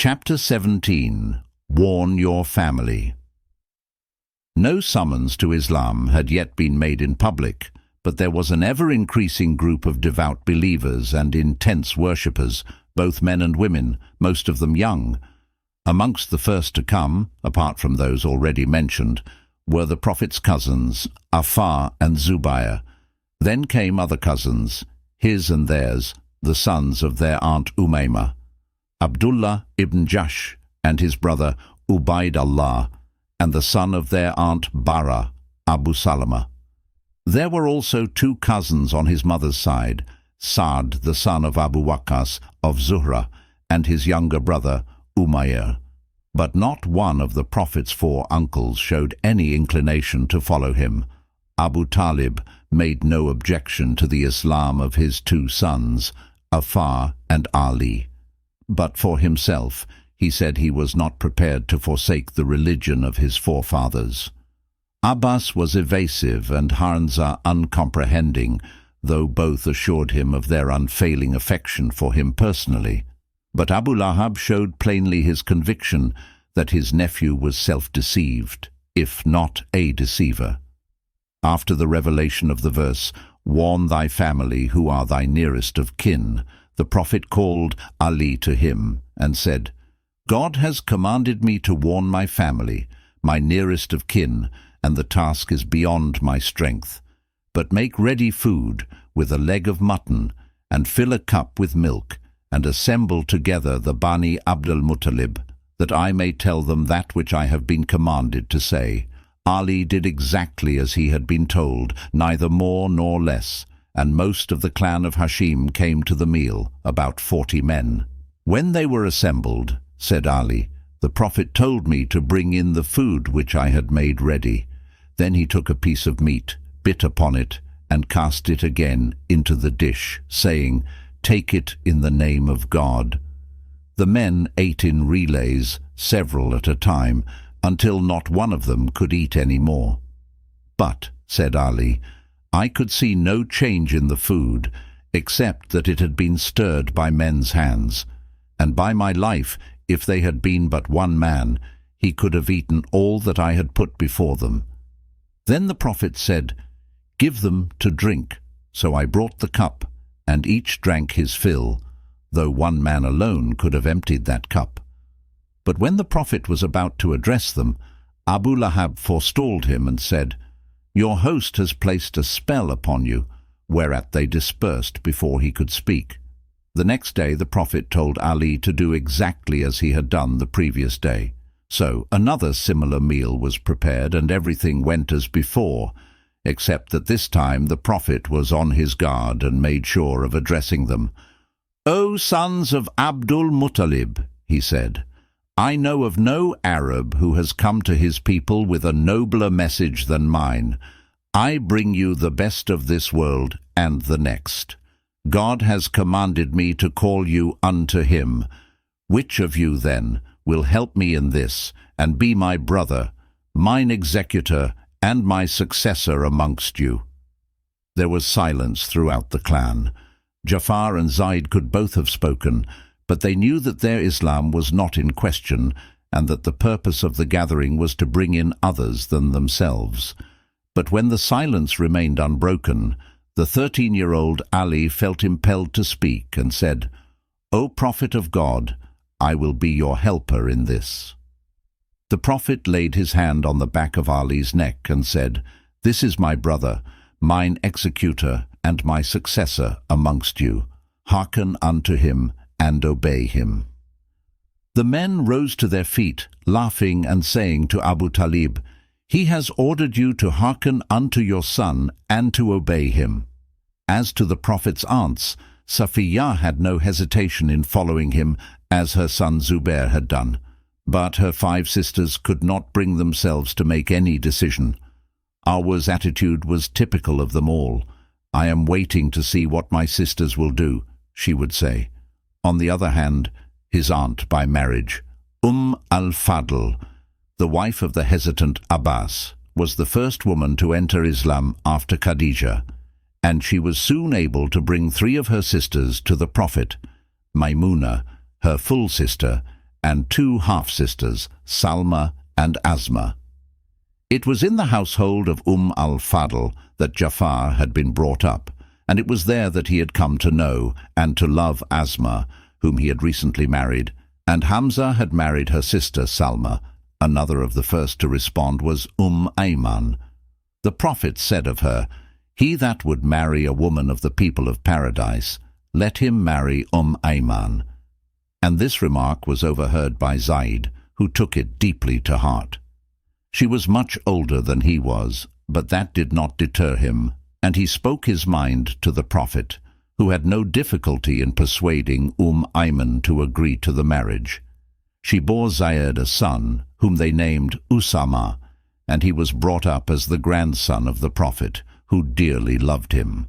Chapter 17. Warn your family. No summons to Islam had yet been made in public, but there was an ever-increasing group of devout believers and intense worshippers, both men and women, most of them young. Amongst the first to come, apart from those already mentioned, were the Prophet's cousins, Afar and Zubair. Then came other cousins, his and theirs, the sons of their aunt Umaymah, Abdullah ibn Jahsh and his brother Ubaydullah, and the son of their aunt Bara, Abu Salama. There were also two cousins on his mother's side, Sa'd, the son of Abu Waqqas of Zuhra, and his younger brother Umayr. But not one of the Prophet's four uncles showed any inclination to follow him. Abu Talib made no objection to the Islam of his two sons, Afar and Ali. But for himself, he said he was not prepared to forsake the religion of his forefathers. Abbas was evasive and Hamza uncomprehending, though both assured him of their unfailing affection for him personally. But Abu Lahab showed plainly his conviction that his nephew was self-deceived, if not a deceiver. After the revelation of the verse, "Warn thy family who are thy nearest of kin," the Prophet called Ali to him and said, "God has commanded me to warn my family, my nearest of kin, and the task is beyond my strength. But make ready food with a leg of mutton, and fill a cup with milk, and assemble together the Bani Abdul Muttalib, that I may tell them that which I have been commanded to say." Ali did exactly as he had been told, neither more nor less, and most of the clan of Hashim came to the meal, about 40 men. "When they were assembled," said Ali, "the Prophet told me to bring in the food which I had made ready. Then he took a piece of meat, bit upon it, and cast it again into the dish, saying, 'Take it in the name of God.' The men ate in relays, several at a time, until not one of them could eat any more. But, said Ali, I could see no change in the food, except that it had been stirred by men's hands, and by my life, if they had been but one man, he could have eaten all that I had put before them. Then the Prophet said, 'Give them to drink.' So I brought the cup, and each drank his fill, though one man alone could have emptied that cup. But when the Prophet was about to address them, Abu Lahab forestalled him and said, 'Your host has placed a spell upon you,' whereat they dispersed before he could speak. The next day the Prophet told Ali to do exactly as he had done the previous day. So another similar meal was prepared, and everything went as before, except that this time the Prophet was on his guard and made sure of addressing them. "O sons of Abdul Muttalib," he said, "I know of no Arab who has come to his people with a nobler message than mine. I bring you the best of this world and the next. God has commanded me to call you unto him. Which of you, then, will help me in this, and be my brother, mine executor, and my successor amongst you?" There was silence throughout the clan. Jafar and Zaid could both have spoken, but they knew that their Islam was not in question, and that the purpose of the gathering was to bring in others than themselves. But when the silence remained unbroken, the 13-year-old Ali felt impelled to speak and said, "O Prophet of God, I will be your helper in this." The Prophet laid his hand on the back of Ali's neck and said, "This is my brother, mine executor, and my successor amongst you. Hearken unto him, and obey him." The men rose to their feet, laughing and saying to Abu Talib, "He has ordered you to hearken unto your son, and to obey him." As to the Prophet's aunts, Safiyyah had no hesitation in following him, as her son Zubair had done. But her 5 sisters could not bring themselves to make any decision. Arwa's attitude was typical of them all. "I am waiting to see what my sisters will do," she would say. On the other hand, his aunt by marriage, al-Fadl, the wife of the hesitant Abbas, was the first woman to enter Islam after Khadijah, and she was soon able to bring 3 of her sisters to the Prophet, Maimuna, her full sister, and 2 half-sisters, Salma and Asma. It was in the household of al-Fadl that Jafar had been brought up, and it was there that he had come to know and to love Asma, whom he had recently married, and Hamza had married her sister Salma. Another of the first to respond was Ayman. The Prophet said of her, "He that would marry a woman of the people of paradise, let him marry Ayman." And this remark was overheard by Zayd, who took it deeply to heart. She was much older than he was, but that did not deter him, and he spoke his mind to the Prophet, who had no difficulty in persuading Ayman to agree to the marriage. She bore Zayd a son, whom they named Usama, and he was brought up as the grandson of the Prophet, who dearly loved him.